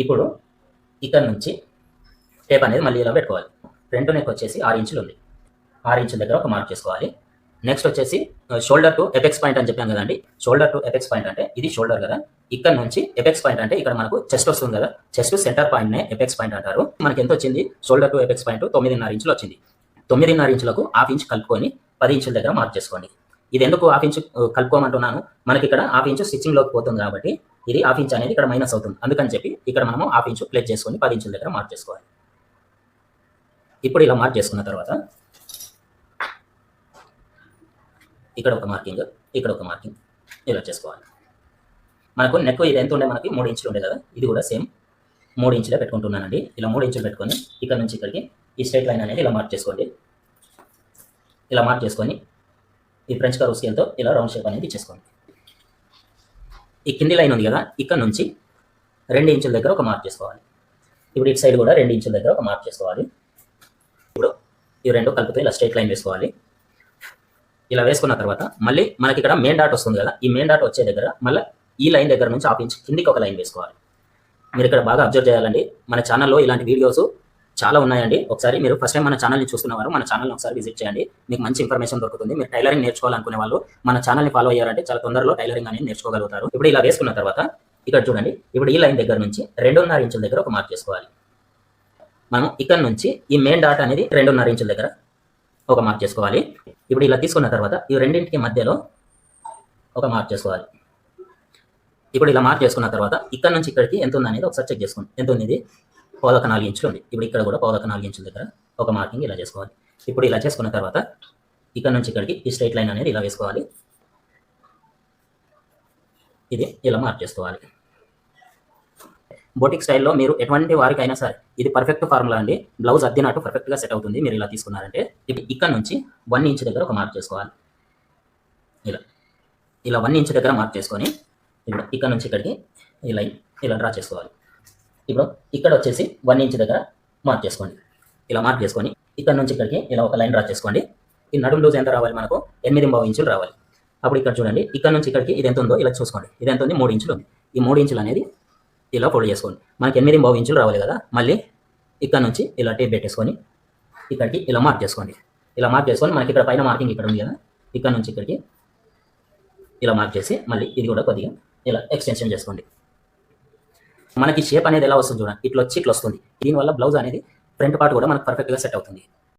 ఇప్పుడు ఇక్కడ నుంచి టేప్ అనేది మళ్ళీ ఇలా పెట్టుకోవాలి. ఫ్రంట్ నెక్ వచ్చేసి 6 ఇంచులు ఉంది. 6 ఇంచుల దగ్గర ఒక మార్క్ చేసుకోవాలి. నెక్స్ట్ వచ్చేసి షోల్డర్ టు ఎపెక్స్ పాయింట్ అని చెప్పాను కదండి. షోల్డర్ టు ఎపెక్స్ పాయింట్ అంటే ఇది షోల్డర్ కదా. ఇక్కడ నుంచి ఎపెక్స్ పాయింట్ అంటే ఇక్కడ మనకు చెస్ట్ వస్తుంది కదా. చెస్ట్ సెంటర్ పాయింట్ నే ఎపెక్స్ పాయింట్ అంటారు. మనకి ఎంత వచ్చింది? షోల్డర్ టు ఎపెక్స్ పాయింట్ 9.5 ఇంచులు వచ్చింది. 9.5 ఇంచులకు హాఫ్ ఇంచ్ కలుపుకొని 10 ఇంచుల దగ్గర మార్క్ చేసుకోండి. ఇది ఎందుకు హాఫ్ ఇంచ్ కలుపుకోమంటున్నాను? మనకి ఇక్కడ హాఫ్ ఇంచ్ స్టిచ్చింగ్ లోకి పోతుంది కాబట్టి ఇది హాఫ్ ఇంచ్ అనేది ఇక్కడ మైనస్ అవుతుంది. అందుకని చెప్పి ఇక్కడ మనము హాఫ్ ఇంచ్ ప్లేస్ చేసుకొని 10 ఇంచుల దగ్గర మార్క్ చేసుకోవాలి. ఇప్పుడు ఇలా మార్క్ చేసుకున్న తర్వాత ఇక్కడ ఒక మార్కింగ్, ఇక్కడ ఒక మార్కింగ్ ఇలా చేసుకోవాలి. మనకు నెక్ ఇది ఎంత ఉండే? మనకి 3 ఇంచులు ఉండే కదా. ఇది కూడా సేమ్ 3 ఇంచులే పెట్టుకుంటున్నానండి. ఇలా 3 ఇంచులు పెట్టుకొని ఇక్కడ నుంచి ఇక్కడికి ఈ స్ట్రైట్ లైన్ అనేది ఇలా మార్క్ చేసుకోండి. ఇలా మార్క్ చేసుకొని ఈ ఫ్రెంచ్ కర్వ్ స్కేల్తో ఇలా రౌండ్ షేప్ అనేది ఇచ్చేసుకోండి. ఈ కింది లైన్ ఉంది కదా, ఇక్కడ నుంచి 2 ఇంచుల దగ్గర ఒక మార్క్ చేసుకోవాలి. ఇప్పుడు ఇటు సైడ్ కూడా 2 ఇంచుల దగ్గర ఒక మార్క్ చేసుకోవాలి. ఇప్పుడు ఈ రెండు కలుపుతూ ఇలా స్ట్రైట్ లైన్ వేసుకోవాలి. ఇలా వేసుకున్న తర్వాత మళ్ళీ మనకి ఇక్కడ మెయిన్ డాట్ వస్తుంది కదా. ఈ మెయిన్ డాట్ వచ్చే దగ్గర మళ్ళీ ఈ లైన్ దగ్గర నుంచి హాఫ్ ఇంచ్ కిందికి ఒక లైన్ వేసుకోవాలి. మీరు ఇక్కడ బాగా అబ్జర్వ్ చేయాలండి. మన ఛానల్లో ఇలాంటి వీడియోస్ చాలా ఉన్నాయండి. ఒకసారి మీరు ఫస్ట్ టైం మన ఛానల్ని చూస్తున్నవారు మన ఛానల్ని ఒకసారి విజిట్ చేయండి. మీకు మంచి ఇన్ఫర్మేషన్ దొరుకుతుంది. మీరు టైలరింగ్ నేర్చుకోవాలనుకునే వాళ్ళు మన ఛానల్ని ఫాలో అయ్యారంటే చాలా తొందరలో టైలరింగ్ అనేది నేర్చుకోగలుగుతారు. ఇప్పుడు ఇలా వేసుకున్న తర్వాత ఇక్కడ చూడండి. ఇప్పుడు ఈ లైన్ దగ్గర నుంచి 2.5 ఇంచుల దగ్గర ఒక మార్క్ చేసుకోవాలి. మనం ఇక్కడ నుంచి ఈ మెయిన్ డాట్ అనేది 2.5 ఇంచుల దగ్గర ఒక మార్క్ చేసుకోవాలి. ఇప్పుడు ఇలా తీసుకున్న తర్వాత ఈ రెండింటికి మధ్యలో ఒక మార్క్ చేసుకోవాలి. ఇప్పుడు ఇలా మార్క్ చేసుకున్న తర్వాత ఇక్కడ నుంచి ఇక్కడికి ఎంత ఉంది అనేది ఒకసారి చెక్ చేసుకోండి. ఎంత ఉంది? ఇది 4.5 ఇంచులు ఉంది. ఇప్పుడు ఇక్కడ కూడా 4.5 ఇంచుల దగ్గర ఒక మార్కింగ్ ఇలా చేసుకోవాలి. ఇప్పుడు ఇలా చేసుకున్న తర్వాత ఇక్కడ నుంచి ఇక్కడికి ఈ స్ట్రైట్ లైన్ అనేది ఇలా వేసుకోవాలి. ఇది ఇలా మార్క్ చేసుకోవాలి. బోటిక్ స్టైల్లో మీరు ఎటువంటి వారికైనా సరే ఇది పర్ఫెక్ట్ ఫార్ములా అండి. బ్లౌజ్ అద్దినట్టు పర్ఫెక్ట్గా సెట్ అవుతుంది మీరు ఇలా తీసుకున్నారంటే. ఇప్పుడు ఇక్కడ నుంచి 1 ఇంచ్ దగ్గర ఒక మార్క్ చేసుకోవాలి. ఇలా 1 ఇంచ్ దగ్గర మార్క్ చేసుకొని ఇప్పుడు ఇక్కడ నుంచి ఇక్కడికి ఈ లైన్ ఇలా డ్రా చేసుకోవాలి. ఇప్పుడు ఇక్కడ వచ్చేసి 1 ఇంచ్ దగ్గర మార్క్ చేసుకోండి. ఇలా మార్క్ చేసుకొని ఇక్కడ నుంచి ఇక్కడికి ఇలా ఒక లైన్ డ్రా చేసుకోండి. ఈ నడుము లూజ్ ఎంత రావాలి? మనకు 8.5 ఇంచులు రావాలి. అప్పుడు ఇక్కడ చూడండి, ఇక్కడ నుంచి ఇక్కడికి ఇది ఎంత ఉందో ఇలా చూసుకోండి. ఇది ఎంత ఉంది? 3 ఇంచులు ఉంది. ఈ 3 ఇంచులు అనేది ఇలా ఫోల్డ్ చేసుకోండి. మనకి 8.5 ఇంచులు రావాలి కదా. మళ్ళీ ఇక్కడ నుంచి ఇలా టేప్ పెట్టేసుకొని ఇక్కడికి ఇలా మార్క్ చేసుకోండి. ఇలా మార్క్ చేసుకొని మనకి ఇక్కడ పైన మార్కింగ్ ఇక్కడ ఉంది కదా, ఇక్కడ నుంచి ఇక్కడికి ఇలా మార్క్ చేసి మళ్ళీ ఇది కూడా కొద్దిగా ఇలా ఎక్స్టెన్షన్ చేసుకోండి. మనకి షేప్ అనేది ఎలా వస్తుంది చూడండి. ఇట్లా వచ్చి ఇట్లా వస్తుంది. దీనివల్ల బ్లౌజ్ అనేది ఫ్రంట్ పార్ట్ కూడా మనకు పర్ఫెక్ట్గా సెట్ అవుతుంది.